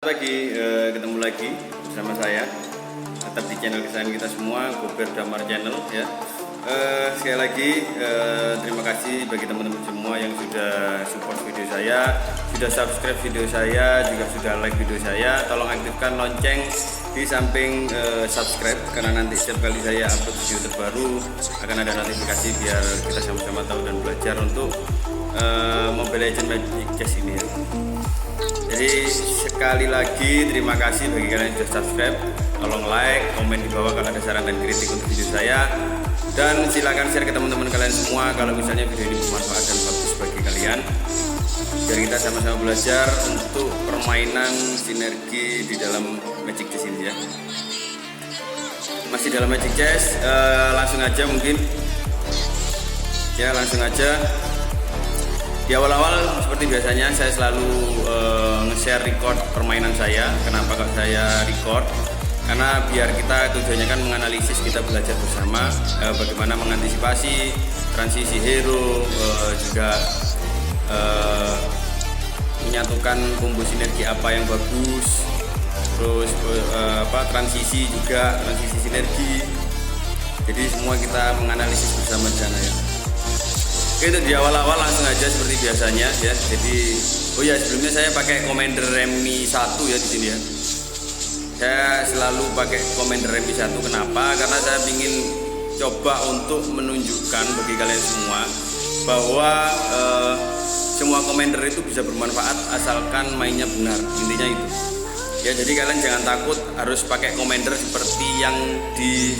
pagi, ketemu lagi bersama saya tetap di channel kesayangan kita semua, Gober Damar Channel ya. Sekali lagi terima kasih bagi teman-teman semua yang sudah support video saya, sudah subscribe video saya, juga sudah like video saya. Tolong aktifkan lonceng di samping subscribe, karena nanti setiap kali saya upload video terbaru akan ada notifikasi biar kita sama-sama tahu dan belajar untuk Mobile Legends Magic Chess ini ya. Jadi sekali lagi terima kasih bagi kalian yang sudah subscribe. Tolong like, komen di bawah kalau ada saran dan kritik untuk video saya, dan silakan share ke teman-teman kalian semua kalau misalnya video ini bermanfaat dan bagus bagi kalian, biar kita sama-sama belajar untuk permainan sinergi di dalam Magic Chess ini ya. Masih dalam Magic Chess, langsung aja mungkin ya, langsung aja. Di awal-awal seperti biasanya saya selalu nge-share record permainan saya. Kenapa kok saya record? Karena biar kita tujuannya kan menganalisis, kita belajar bersama bagaimana mengantisipasi transisi hero, juga menyatukan combo sinergi apa yang bagus, terus transisi juga, transisi sinergi. Jadi semua kita menganalisis bersama di sana ya. Oke, itu di awal-awal langsung aja seperti biasanya ya. Jadi oh ya, sebelumnya saya pakai Commander Remi 1 ya di sini ya. Saya selalu pakai Commander Remi 1. Kenapa? Karena saya ingin coba untuk menunjukkan bagi kalian semua bahwa semua Commander itu bisa bermanfaat asalkan mainnya benar. Intinya itu. Ya, jadi kalian jangan takut harus pakai Commander seperti yang di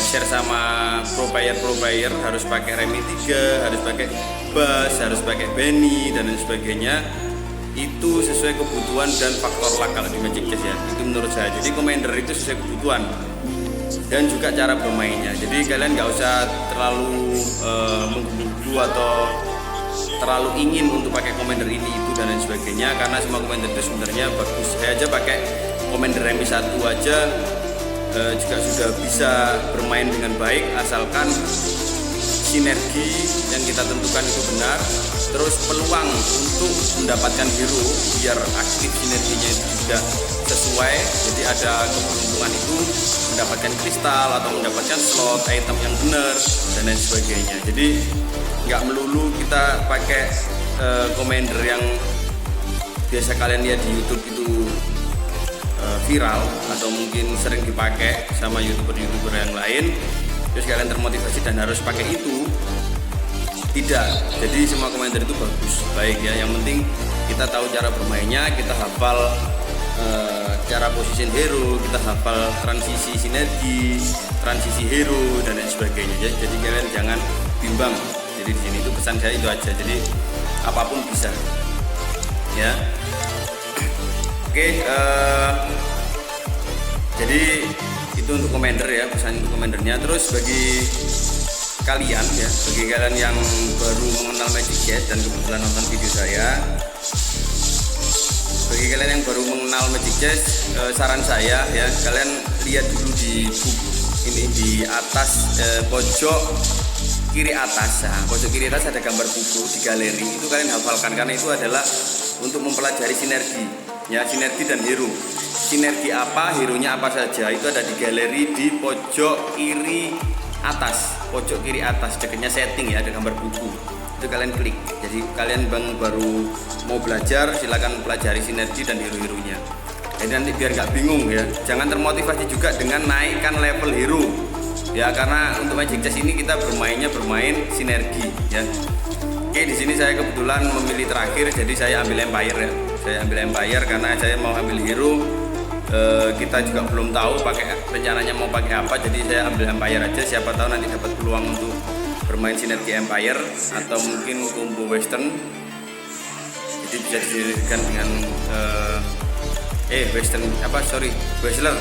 share sama pro player harus pakai Remi 3, harus pakai Bas, harus pakai Benny dan lain sebagainya. Itu sesuai kebutuhan dan faktor luck kalau di Magic Chess ya, itu menurut saya. Jadi Commander itu sesuai kebutuhan dan juga cara bermainnya. Jadi kalian nggak usah terlalu menggebu-gebu atau terlalu ingin untuk pakai Commander ini itu dan lain sebagainya, karena semua Commander itu sebenarnya bagus. Saya aja pakai Commander Remi 1 aja juga sudah bisa bermain dengan baik asalkan sinergi yang kita tentukan itu benar, terus peluang untuk mendapatkan hero biar aktif sinerginya itu juga sesuai. Jadi ada keberuntungan itu mendapatkan kristal atau mendapatkan slot item yang benar dan lain sebagainya. Jadi nggak melulu kita pakai Commander yang biasa kalian lihat di YouTube itu viral atau mungkin sering dipakai sama youtuber yang lain, terus kalian termotivasi dan harus pakai itu. Tidak, jadi semua Commander itu bagus, baik ya. Yang penting kita tahu cara bermainnya, kita hafal cara position hero, kita hafal transisi sinergi, transisi hero dan lain sebagainya ya. Jadi kalian jangan bimbang. Jadi di sini itu pesan saya itu aja. Jadi apapun bisa ya. Oke, jadi itu untuk Commander ya, pesan untuk Commandernya. Terus bagi kalian ya, bagi kalian yang baru mengenal Magic Chess dan kebetulan nonton video saya, bagi kalian yang baru mengenal Magic Chess, saran saya ya, kalian lihat dulu di buku ini di atas pojok kiri atas. Nah, pojok kiri atas ada gambar buku di galeri, itu kalian hafalkan karena itu adalah untuk mempelajari sinergi ya, sinergi dan hero. Sinergi apa, hero-nya apa saja, itu ada di galeri di pojok kiri atas, pojok kiri atas dekatnya setting ya, ada gambar buku, itu kalian klik. Jadi kalian baru mau belajar, silakan pelajari sinergi dan hero-heronya. Jadi nanti biar nggak bingung ya, jangan termotivasi juga dengan naikkan level hero ya, karena untuk Magic Chess ini kita bermain sinergi ya. Oke, di sini saya kebetulan memilih terakhir, jadi saya ambil Empire ya. Saya ambil Empire karena saya mau ambil hero. Kita juga belum tahu rencananya mau pakai apa, jadi saya ambil Empire aja. Siapa tahu nanti dapat peluang untuk bermain sinergi Empire atau mungkin combo Western. Jadi bisa didirikan dengan Wrestler.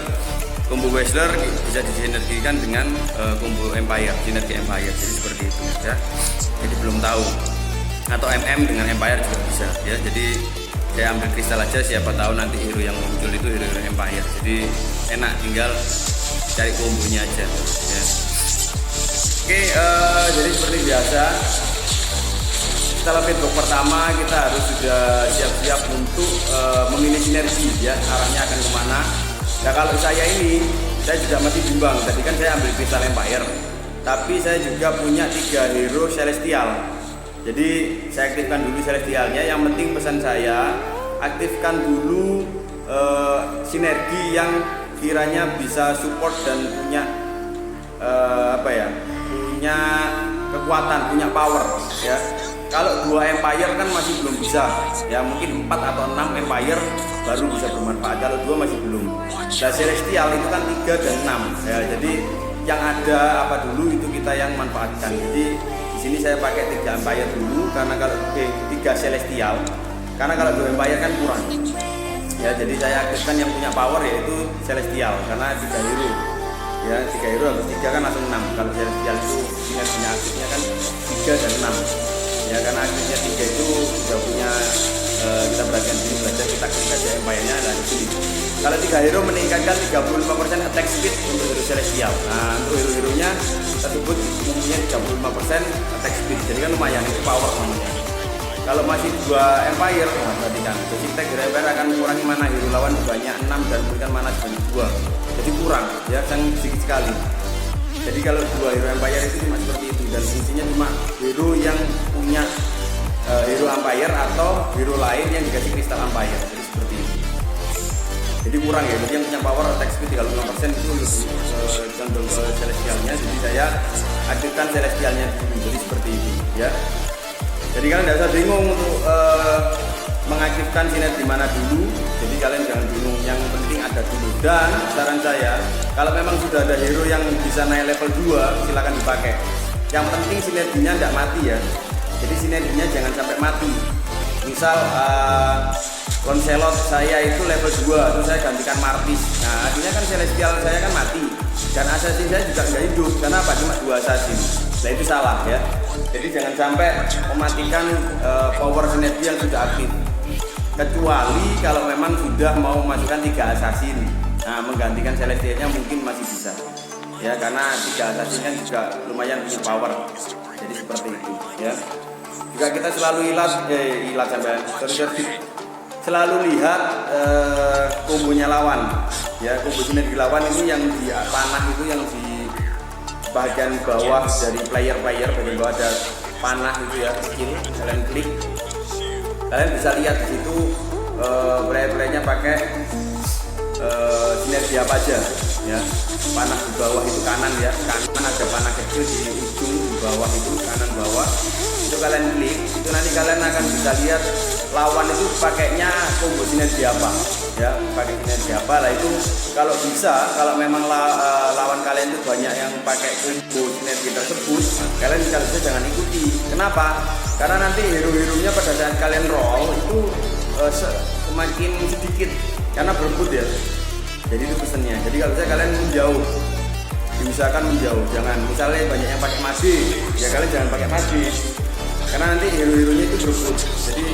Combo Wrestler bisa disinergikan dengan combo Empire, sinergi Empire. Jadi seperti itu ya. Jadi belum tahu. Atau MM dengan Empire juga bisa ya. Jadi saya ambil kristal aja, siapa tahu nanti hero yang muncul itu hero Empire. Jadi enak, tinggal cari kombonya aja ya. Oke, jadi seperti biasa masalah feedback pertama kita harus sudah siap-siap untuk memilih sinergi ya, arahnya akan kemana. Nah kalau saya ini, saya juga masih bimbang. Tadi kan saya ambil Crystal Empire, tapi saya juga punya 3 hero celestial. Jadi saya aktifkan dulu celestialnya. Yang penting pesan saya, aktifkan dulu sinergi yang kiranya bisa support dan punya punya kekuatan, punya power ya. Kalau 2 Empire kan masih belum bisa ya, mungkin 4 atau 6 Empire baru bisa bermanfaat. Kalau 2 masih belum. Nah Celestial itu kan 3 dan 6 ya, jadi yang ada apa dulu itu kita yang manfaatkan. Jadi di sini saya pakai 3 Empire dulu, karena kalau 3 Celestial, karena kalau 2 Empire kan kurang ya. Jadi saya aktifkan yang punya power yaitu Celestial, karena 3 hero ya, 3 hero habis 3 kan langsung 6. Kalau Celestial itu sinerginya aktifnya kan 3 dan 6 ya, karena aktifnya 3 itu sudah punya kita perhatikan dulu belajar, kita klik aja Empire-nya. Dan di sini kalau 3 hero meningkatkan 35% attack speed untuk hero Celestial. Nah untuk hero-heronya tersebut umumnya 35% attack speed, jadi kan lumayan, itu power namanya. Kalau masih 2 Empire, nah perhatikan basic tag hero Empire akan mengurangi mana hero lawan banyak 6 dan memberikan mana sebanyak 2, jadi kurang ya, sangat sedikit sekali. Jadi kalau 2 hero Empire itu cuma seperti itu, dan fungsinya cuma hero yang punya hero Empire atau hero lain yang dikasih kristal Empire, jadi seperti itu. Jadi kurang ya, jadi yang punya power attack speed 35% itu lebih condong ke Celestialnya. Jadi saya aktifkan Celestialnya dulu, jadi seperti itu ya. Jadi kalian tidak usah bingung untuk mengaktifkan sinergi mana dulu. Jadi kalian jangan bingung, yang penting ada dulu. Dan saran saya, kalau memang sudah ada hero yang bisa naik level 2, silakan dipakai. Yang penting sinerginya tidak mati ya. Jadi sinerginya jangan sampai mati. Misal Lancelot saya itu level 2, terus saya gantikan Martis. Nah akhirnya kan Celestial saya kan mati, dan Assassin saya juga nggak hidup. Karena apa? Cuma 2 Assassin. Nah itu salah ya. Jadi jangan sampai mematikan power sinergi yang sudah aktif. Kecuali kalau memang sudah mau memasukkan 3 Assassin, nah menggantikan Celestialnya mungkin masih bisa ya, karena 3 Assassin kan juga lumayan punya power. Jadi seperti itu ya. Juga kita selalu selalu lihat kombonya lawan ya. Combo sinergi lawan ini yang di panah itu, yang di bagian bawah dari player bagian bawah ada panah itu ya, skill. Kalian klik, kalian bisa lihat di situ player-playernya pakai sinergi apa aja ya. Panah di bawah itu kanan ya, kanan ada panah kecil di ujung, di bawah itu kanan bawah. Itu kalian klik, itu nanti kalian akan bisa lihat lawan itu pakainya combo sinergi apa ya, pakai sinergi apa lah. Itu kalau bisa, kalau memang lawan kalian itu banyak yang pakai combo sinergi tersebut, kalian bisa jangan ikuti. Kenapa? Karena nanti hero-heronya pada saat kalian roll itu semakin sedikit karena berebut ya. Jadi itu pesannya. Jadi kalau bisa kalian menjauh, diusahakan menjauh. Jangan, misalnya banyak yang pakai madi, ya kalian jangan pakai madi, karena nanti hero-heronya itu berebut. Jadi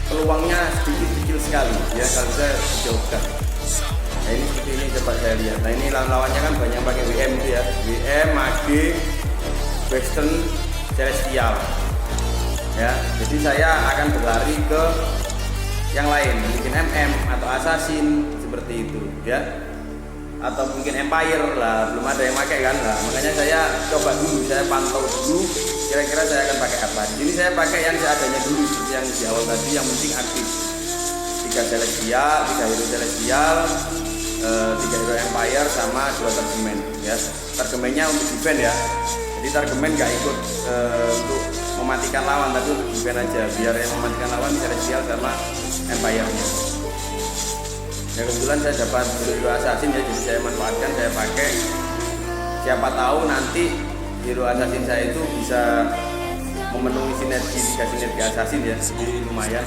peluangnya sedikit kecil sekali ya, kalau bisa dijauhkan. Nah ini seperti ini, coba saya lihat. Nah ini lawan-lawannya kan banyak yang pakai WM itu ya, WM, Mage, Western, Celestial ya. Jadi saya akan berlari ke yang lain, mungkin MM atau Assassin seperti itu ya, atau mungkin Empire lah, belum ada yang pakai kan lah. Makanya saya coba dulu, saya pantau dulu kira-kira saya akan pakai apa. Jadi saya pakai yang seadanya dulu, seperti yang di awal tadi, yang penting aktif. 3 Celestial, 3 hero Celestial, 3 hero Empire sama 2 Targeman ya. Targemannya untuk defend ya. Jadi Targeman nggak ikut untuk mematikan lawan, tapi untuk defend aja, biar yang mematikan lawan Celestial sama Empire-nya. Ya kebetulan saya dapat hero Assassin ya, jadi saya manfaatkan, saya pakai. Siapa tahu nanti hero Assassin saya itu bisa memenuhi sinergi 3 sinergi Assassin ya, jadi lumayan.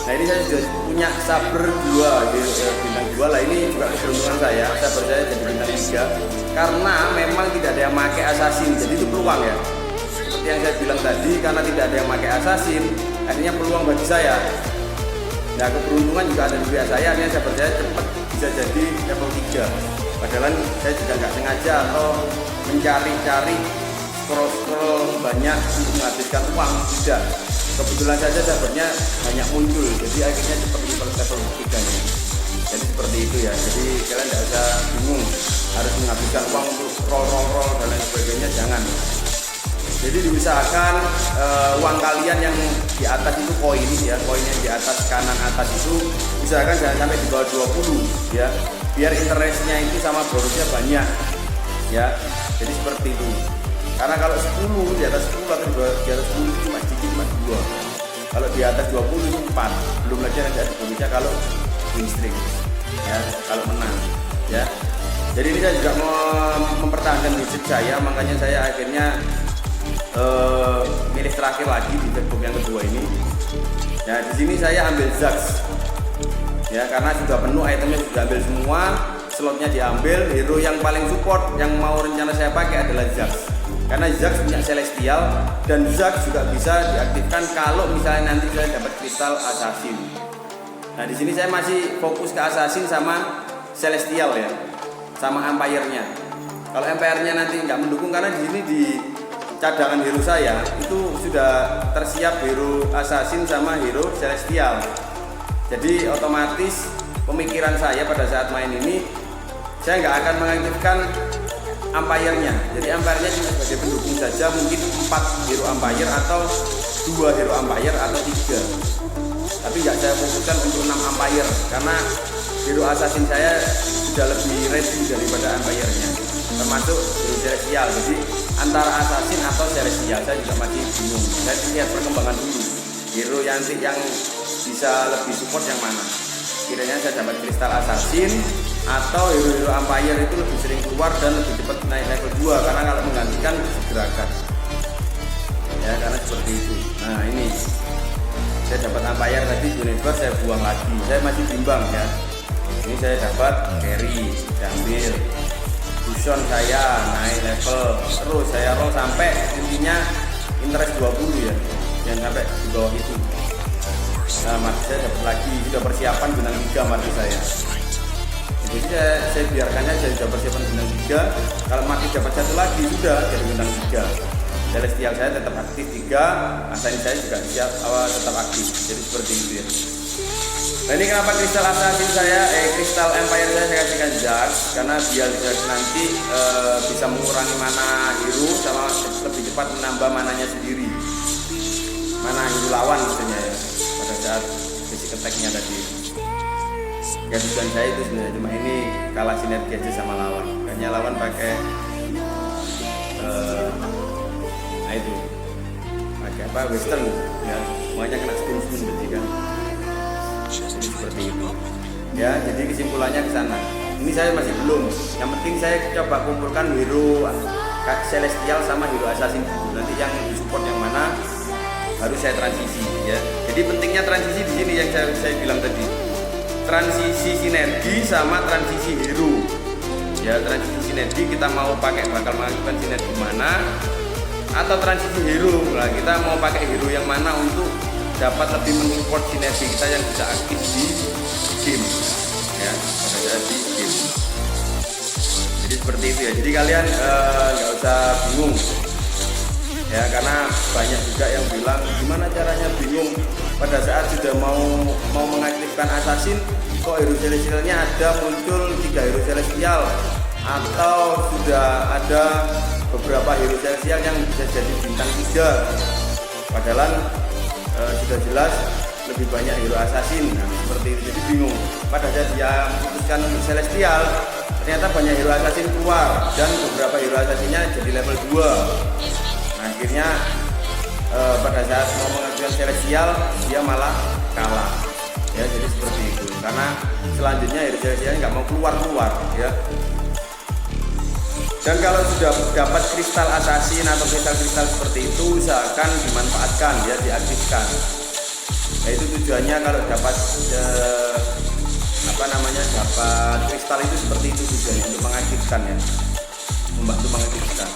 Nah ini saya sudah punya Saber 2 bintang 2 lah. Ini juga keberuntungan saya, Saber saya jadi bintang 3 karena memang tidak ada yang pakai Assassin, jadi itu peluang ya. Seperti yang saya bilang tadi, karena tidak ada yang pakai Assassin, akhirnya peluang bagi saya. Nah keberuntungan juga ada di pihak saya, akhirnya saya percaya cepat bisa jadi level 3. Padahal saya juga nggak sengaja atau mencari-cari scroll banyak untuk menghabiskan uang, tidak. Kebetulan saja dapatnya banyak muncul, jadi akhirnya seperti level 3 nya. Jadi seperti itu ya, jadi kalian tidak usah bingung harus menghabiskan uang untuk roll dan lain sebagainya, jangan. Jadi diusahakan uang kalian yang di atas itu koin ya, koin yang di atas kanan atas itu usahakan jangan sampai di bawah 20 ya, biar interestnya itu sama borosnya banyak ya. Jadi seperti itu. Karena kalau 10 di atas 10 atau di atas 10 itu cuma sedikit, cuma 2. Kalau di atas 20 itu 4. Belum lagi nanti ada bonusnya kalau win streak ya, kalau menang ya. Jadi ini saya juga mau mempertahankan wujud saya, makanya saya akhirnya milih terakhir lagi di Facebook yang kedua ini. Ya di sini saya ambil Zax ya, karena sudah penuh itemnya, sudah ambil semua, slotnya diambil. Hero yang paling support yang mau rencana saya pakai adalah Zax, karena Zax punya Celestial dan Zax juga bisa diaktifkan kalau misalnya nanti saya dapat kristal Assassin. Nah di sini saya masih fokus ke Assassin sama Celestial ya, sama Empire-nya. Kalau Empire-nya nanti nggak mendukung, karena di sini di cadangan hero saya itu sudah tersiap hero Assassin sama hero Celestial. Jadi otomatis pemikiran saya pada saat main ini, saya nggak akan mengaktifkan Empire-nya. Jadi Empire-nya cuma sebagai pendukung saja, mungkin 4 hero Empire atau 2 hero Empire atau 3. Tapi nggak saya fokuskan untuk 6 Empire, karena hero Assassin saya sudah lebih ready daripada Empire-nya, termasuk hero Celestial. Jadi antara Assassin atau Celestial saya juga masih bingung. Saya lihat perkembangan dulu, hero yang bisa lebih support yang mana. Kiranya saya dapat kristal Assassin atau hero-hero Empire itu lebih sering keluar dan lebih cepat naik level 2, karena kalau menggantikan gerakan ya, karena seperti itu. Nah ini saya dapat Empire tadi, Universe saya buang lagi, saya masih bimbang ya. Ini saya dapat carry, diambil fusion, saya naik level, terus saya roll sampai intinya interest 20 ya, jangan sampai di bawah itu. Nah mati saya dapat lagi, sudah persiapan bintang 3 mati saya. Jadi saya biarkannya, saya sudah persiapan bintang 3, kalau mati dapat 1 lagi sudah jadi bintang 3. Celestial saya tetap aktif 3, Assassin saya juga siap tetap aktif. Jadi seperti itu ya. Nah ini kenapa kristal Assassin saya, kristal Empire saya kasihkan Zax, karena biar Zax nanti bisa mengurangi mana hero sama lebih cepat menambah mananya sendiri, mana hero lawan maksudnya ya, pada saat basic attack-nya tadi. Ya tujuan saya itu sebenarnya, cuma ini kalah sinergi aja sama lawan, kayaknya lawan pakai itu pakai apa, western ya, semuanya kena stun berarti kan. Jadi seperti itu ya, jadi kesimpulannya ke sana. Ini saya masih belum, yang penting saya coba kumpulkan hero Celestial sama hero Assassin dulu. Nanti yang support yang mana harus saya transisi ya. Jadi pentingnya transisi di sini yang saya bilang tadi, transisi sinergi sama transisi hero ya. Transisi sinergi kita mau pakai, bakal melakukan sinergi mana, atau transisi hero, nah kita mau pakai hero yang mana untuk dapat lebih mensupport sinergi kita yang bisa aktif di game ya, pada saat di game. Jadi seperti itu ya, jadi kalian nggak usah bingung ya, karena banyak juga yang bilang gimana caranya bingung pada saat sudah mau mengaktifkan Assassin, kok hero Celestialnya ada muncul 3 hero Celestial, atau sudah ada beberapa hero Celestial yang bisa jadi bintang 3, padahal sudah jelas lebih banyak hero Assassin. Nah, seperti itu, jadi bingung. Pada saat dia memutuskan untuk Celestial, ternyata banyak hero Assassin keluar dan beberapa hero Assassinnya jadi level 2. Nah, akhirnya pada saat mau mengajukan Celestial dia malah kalah ya. Jadi seperti itu, karena selanjutnya hero Celestial nggak mau keluar ya. Dan kalau sudah dapat kristal Assassin atau kristal-kristal seperti itu, usahakan dimanfaatkan ya, diaktifkan. Nah itu tujuannya, kalau dapat dapat kristal itu seperti itu tujuannya, untuk mengaktifkan ya, membantu mengaktifkan.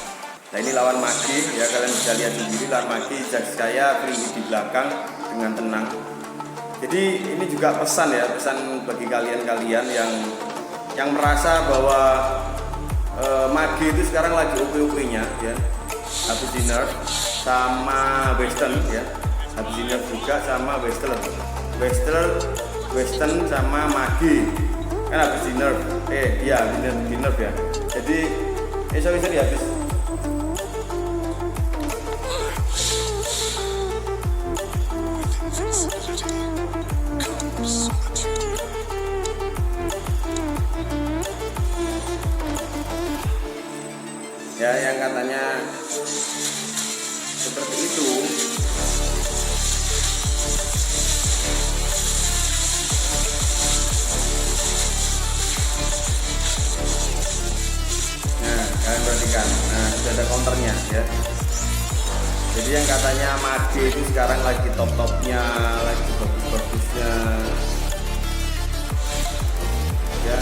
Nah ini lawan magi ya, kalian bisa lihat sendiri lawan magi, Zax saya free di belakang dengan tenang. Jadi ini juga pesan ya, pesan bagi kalian-kalian yang merasa bahwa magi itu sekarang lagi OP-OP-nya ya, habis di nerf sama western ya, habis di nerf juga sama western sama mage kan habis di nerf iya di nerf ya, jadi sorry habis. Ya yang katanya seperti itu. Nah kalian perhatikan, nah sudah ada counternya ya. Jadi yang katanya mage itu sekarang lagi top-topnya, lagi bagus-bagusnya ya.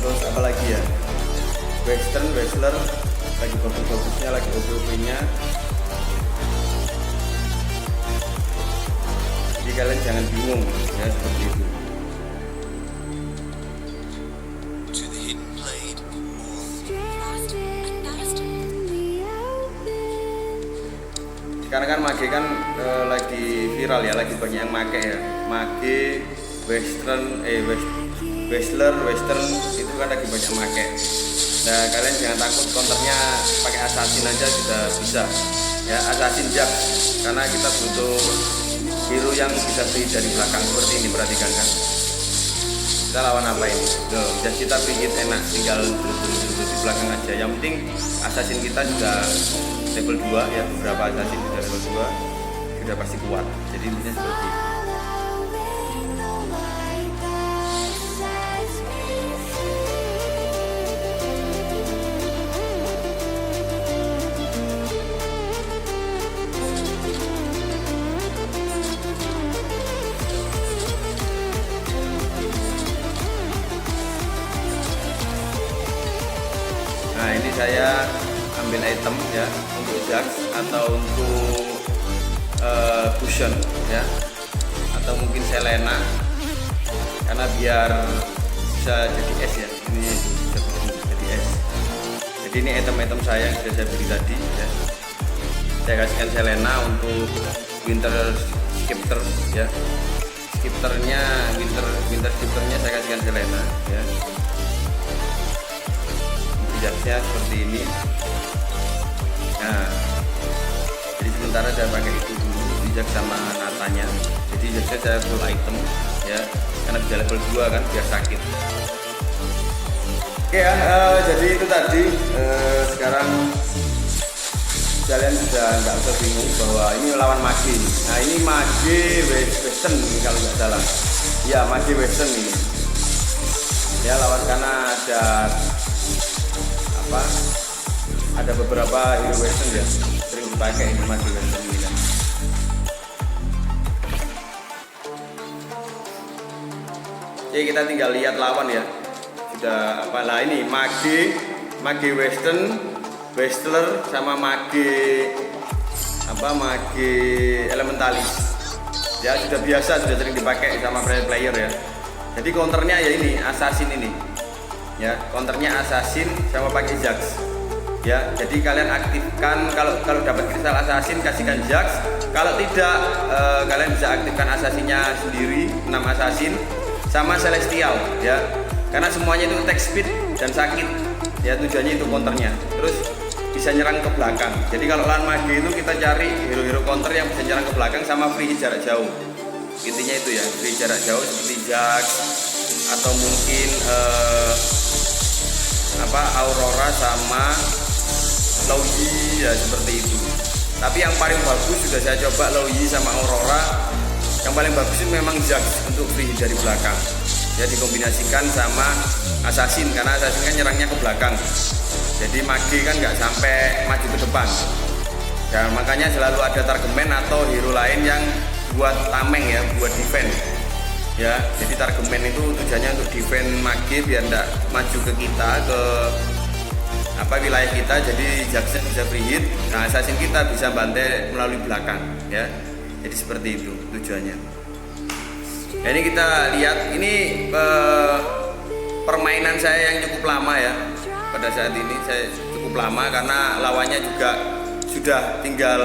Terus apa lagi ya, western lagi bagus-bagusnya, lagi OP-nya. Jadi kalian jangan bingung ya seperti itu. Sekarang kan mage kan lagi viral ya, lagi banyak yang make ya, mage western itu kan lagi banyak make. Nah kalian jangan takut, counternya pakai assassin aja sudah bisa ya, assassin jack, karena kita butuh hero yang bisa free dari belakang seperti ini. Perhatikan kan, kita lawan apa ini tuh, just kita bikin enak, tinggal duduk di belakang aja. Yang penting assassin kita sudah level 2 ya, beberapa assassin sudah level 2 sudah pasti kuat. Jadi intinya seperti itu. Nah ini saya ambil item ya untuk Jax atau untuk cushion ya, atau mungkin Selena, karena biar bisa jadi es ya, ini bisa jadi es. Jadi ini item-item saya yang sudah saya beli tadi ya. Saya kasihkan Selena untuk winter skipper ya, skippernya winter skippernya saya kasihkan Selena ya. Jaxnya seperti ini. Nah jadi sementara saya pakai itu dulu, Jax sama Natanya. Jadi Jaxnya saya full item ya, karena bisa level 2 kan, biar sakit. Oke ya, jadi itu tadi. Sekarang kalian sudah nggak usah bingung bahwa ini lawan mage. Nah ini mage western kalau nggak salah ya, mage western ini ya, lawan karena ada beberapa hero western ya, sering dipakai ini mage western ini kan. Oke kita tinggal lihat lawan ya, sudah apa lah ini mage western sama mage elementalis ya, sudah biasa, sudah sering dipakai sama player ya. Jadi counternya ya ini assassin ini ya, counternya assassin sama pakai Jax ya. Jadi kalian aktifkan, kalau dapat kristal assassin kasihkan Jax, kalau tidak kalian bisa aktifkan assassinnya sendiri, 6 assassin sama celestial ya, karena semuanya itu attack speed dan sakit ya, tujuannya itu counternya. Terus bisa nyerang ke belakang. Jadi kalau lawan mage itu kita cari hero-hero counter yang bisa nyerang ke belakang sama free jarak jauh. Intinya itu ya, free jarak jauh seperti Jax atau mungkin Aurora sama Low Yi ya, seperti itu. Tapi yang paling bagus sudah saya coba Low Yi sama Aurora. Yang paling bagus itu memang Jax untuk free dari belakang. Ya dikombinasikan sama assassin, karena assassin kan nyerangnya ke belakang. Jadi mage kan nggak sampai maju ke depan. Dan makanya selalu ada targeman atau hero lain yang buat tameng ya, buat defense. Ya, jadi targeman itu tujuannya untuk defend mage biar enggak maju ke kita, ke wilayah kita. Jadi Jaxnya bisa free hit, nah assassin kita bisa bantai melalui belakang ya. Jadi seperti itu tujuannya. Nah, ini kita lihat, ini permainan saya yang cukup lama ya. pada saat ini saya cukup lama karena lawannya juga sudah tinggal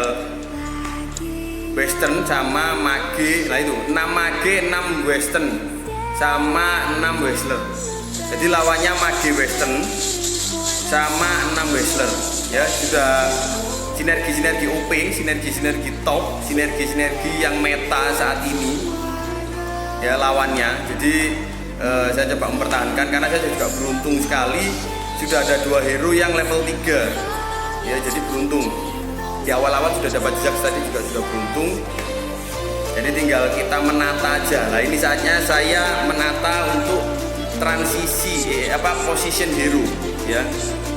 Western sama Mage. Nah itu 6 Mage 6 Western sama 6 Wrestler. Jadi lawannya Mage Western sama 6 Wrestler ya, sudah sinergi-sinergi OP, sinergi-sinergi top, sinergi-sinergi yang meta saat ini ya lawannya. Jadi saya coba mempertahankan karena saya juga beruntung sekali sudah ada 2 hero yang level 3 ya, jadi beruntung di awal-awal sudah dapat Jax tadi juga sudah beruntung, jadi tinggal kita menata aja. Nah ini saatnya saya menata untuk transisi position hero ya,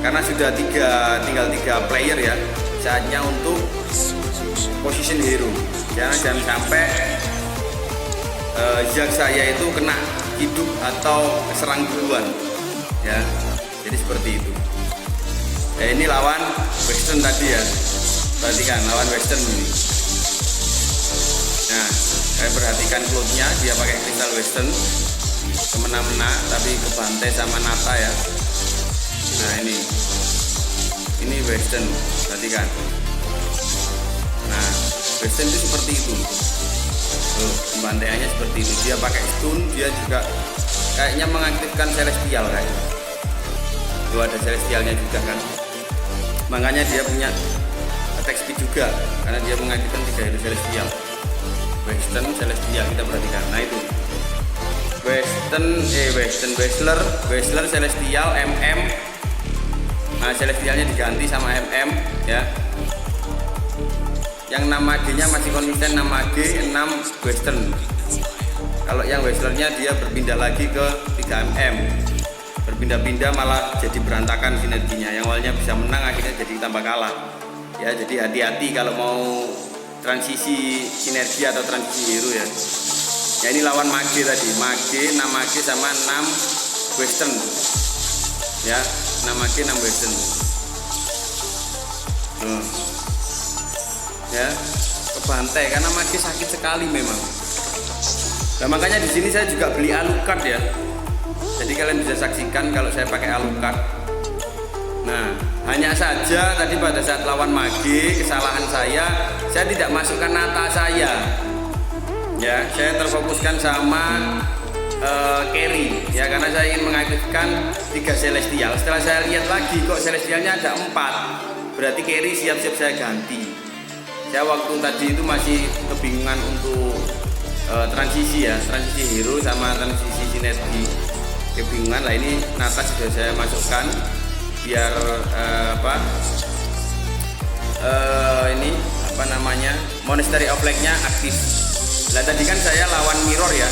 karena sudah tinggal 3 player ya, saatnya untuk position hero. Jangan sampai Jax saya itu kena hidup atau keserang duluan ya, jadi seperti itu ya. Ini lawan Western tadi ya, perhatikan lawan Western ini. Nah kalian perhatikan cloth-nya, dia pakai kristal Western semena-mena tapi kebantai sama Nata ya. Nah ini Western, perhatikan. Nah Western itu seperti itu. Pembantaiannya seperti itu, dia pakai stun, dia juga kayaknya mengaktifkan celestial kayaknya. Itu ada celestialnya juga kan, makanya dia punya attack speed juga karena dia mengaktifkan 3 hero celestial. Western celestial kita perhatikan. Nah itu Wrestler celestial MM. Nah celestialnya diganti sama MM ya. Yang 6 Mage-nya masih konsisten, 6 Mage 6 Western. Kalau yang Wrestlernya dia berpindah lagi ke 3 MM, berpindah-pindah malah jadi berantakan sinerginya. Yang awalnya bisa menang akhirnya jadi tambah kalah ya. Jadi hati-hati kalau mau transisi sinergi atau transisi hero ya. Ya ini lawan Mage tadi, Mage 6 Mage sama 6 Western ya, 6 Mage 6 Western ya, kebantai karena Mage sakit sekali memang. Nah makanya di sini saya juga beli Alucard ya, jadi kalian bisa saksikan kalau saya pakai Alucard. Nah hanya saja tadi pada saat lawan Mage, kesalahan saya tidak masukkan Nata saya ya, saya terfokuskan sama carry ya, karena saya ingin mengaktifkan 3 celestial. Setelah saya lihat lagi kok celestialnya ada 4, berarti carry siap-siap saya ganti. Saya waktu tadi itu masih kebingungan untuk transisi ya, transisi hero sama transisi sinergi, kebingungan. Lah ini Nata sudah saya masukkan biar ini apa namanya, Monastery of Lake-nya aktif. Lah tadi kan saya lawan mirror ya,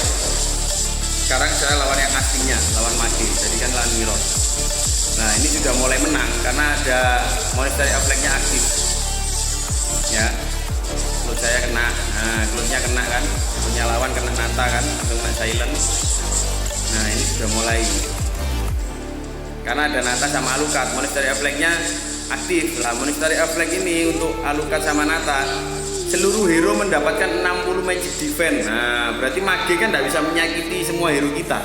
sekarang saya lawan yang aslinya, lawan Mage. Tadi kan lawan mirror. Nah ini sudah mulai menang karena ada Monastery of Lake-nya aktif ya. Cloth saya kena, nah cloth-nya kena kan, punya lawan kena Nata kan, langsung kena silent. Nah ini sudah mulai karena ada Nata sama Alucard, Monastery of Lake-nya aktif. Lah Monastery of Lake ini untuk Alucard sama Nata, seluruh hero mendapatkan 60 magic defense. Nah berarti Mage kan tidak bisa menyakiti semua hero kita.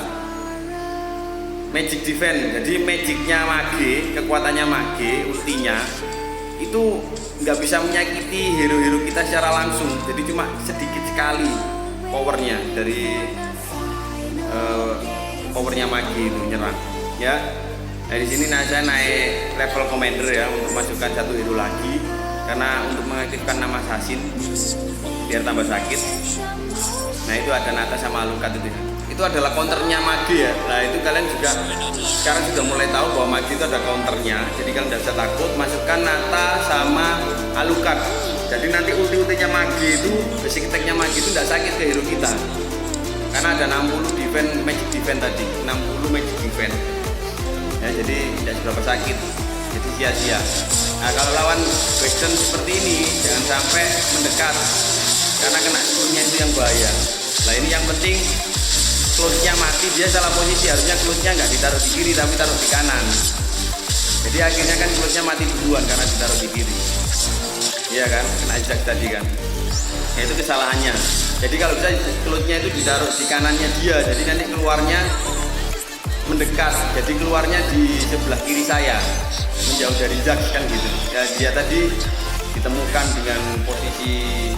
Magic defense, jadi magicnya Mage, kekuatannya Mage, ultinya itu nggak bisa menyakiti hero-hero kita secara langsung. Jadi cuma sedikit sekali powernya dari powernya Mage itu nyerang ya. Nah di sini saya naik level commander ya, untuk masukkan 1 hero lagi karena untuk mengaktifkan nama assassin biar tambah sakit. Nah itu ada Nata sama Alucard itu adalah counternya Mage ya. Nah itu kalian juga sekarang sudah mulai tahu bahwa Mage itu ada counternya, jadi kalian tidak usah takut. Masukkan Nata sama Alucard, jadi nanti ulti-ultinya Mage itu, basic attack-nya Mage itu tidak sakit ke hero kita karena ada 60 defense, magic defense tadi, 60 magic defense ya, jadi tidak seberapa sakit, jadi sia-sia. Nah kalau lawan Western seperti ini jangan sampai mendekat karena kena cloth-nya itu yang bahaya. Nah ini yang penting cloth-nya mati, dia salah posisi, harusnya cloth-nya nggak ditaruh di kiri tapi taruh di kanan. Jadi akhirnya kan cloth-nya mati duluan karena ditaruh di kiri. Iya kan, kena Jax tadi kan. Ya, itu kesalahannya. Jadi kalau bisa cloth-nya itu ditaruh di kanannya dia, jadi nanti keluarnya mendekat, jadi keluarnya di sebelah kiri saya, menjauh dari jak kan gitu. Ya, dia tadi ditemukan dengan posisi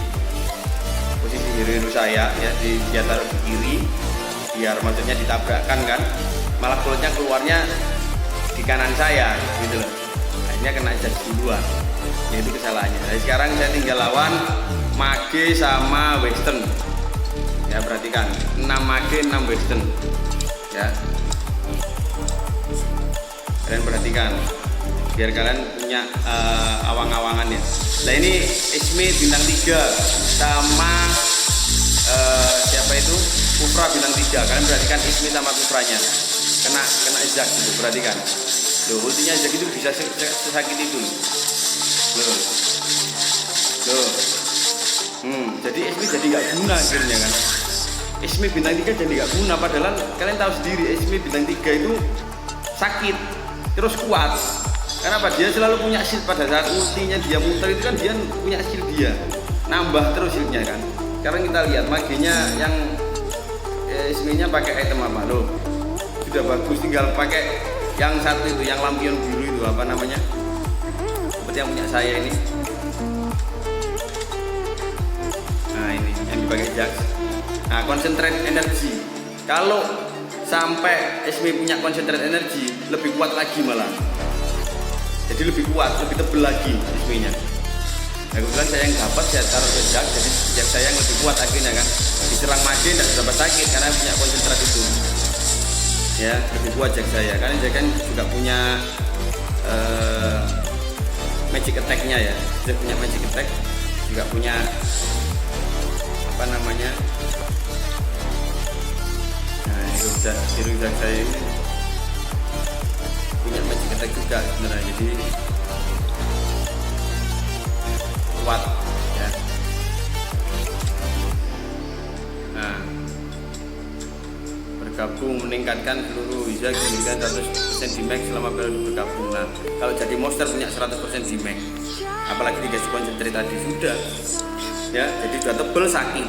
hero saya ya, dia taruh di kiri, biar maksudnya ditabrakkan kan, malah bulletnya keluarnya di kanan saya gitu loh. Akhirnya kena jak duluan, ya itu kesalahannya. Jadi sekarang saya tinggal lawan Mage sama Western ya, perhatikan 6 Mage 6 Western ya, kalian perhatikan biar kalian punya awang-awangannya. Nah ini Ismi bintang 3 sama siapa itu Kufra bintang 3. Kalian perhatikan Ismi sama Kufranya kena jak itu, perhatikan loh, ultinya jak itu bisa sesakit itu loh. Jadi Ismi jadi nggak guna akhirnya kan. Ismi bintang 3 jadi nggak guna, padahal kalian tahu sendiri Ismi bintang 3 itu sakit terus kuat. Kenapa? Dia selalu punya shield pada saat ultinya dia muter itu kan, dia punya shield, dia nambah terus shieldnya kan. Sekarang kita lihat Magenya yang Ismi-nya pakai item apa loh, sudah bagus, tinggal pakai yang satu itu, yang lampion biru itu apa namanya, seperti yang punya saya ini. Nah ini yang dipakai Jax. Nah concentrate energi, kalau sampai Ismi punya concentrate energi lebih kuat lagi malah, jadi lebih kuat, lebih tebel lagi Ismi-nya. Nah kebetulan saya yang dapat, saya taruh ke Jax, jadi Jax saya yang lebih kuat akhirnya kan. Diserang Mage tidak dapat sakit karena punya konsentrat itu ya, lebih kuat Jax saya. Karena Jax kan juga punya magic attack-nya ya, dia punya magic attack, juga punya apa namanya, nah hero Jax saya ini punya magic attack juga sebenarnya, jadi kuat ya. Nah bergabung meningkatkan seluruh bisa memberikan 100% di max selama periode bergabung. Nah kalau jadi monster punya 100% di max, apalagi dikasih konsentrate tadi sudah ya, jadi sudah tebel sakit.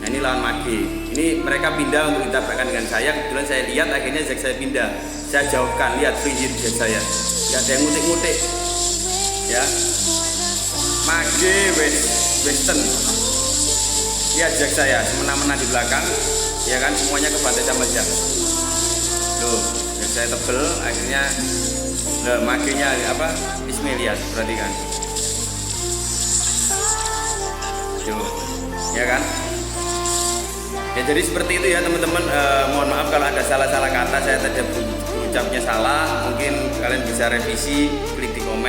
Nah ini lawan Mage, ini mereka pindah untuk ditabrakkan dengan saya. Kebetulan saya lihat akhirnya Jax saya pindah, saya jauhkan, lihat free hit Jax saya, nggak ada yang ngutik-ngutik ya. Mage Western ya, Jax saya semena-mena di belakang ya kan, semuanya kebantai sama Jax tuh. Jax saya tebel akhirnya. Nah Magenya apa, Ismi lihat, perhatikan tuh ya kan. Ya jadi seperti itu ya teman-teman. Mohon maaf kalau ada salah-salah kata, saya tadi ucapnya salah, mungkin kalian bisa revisi, klik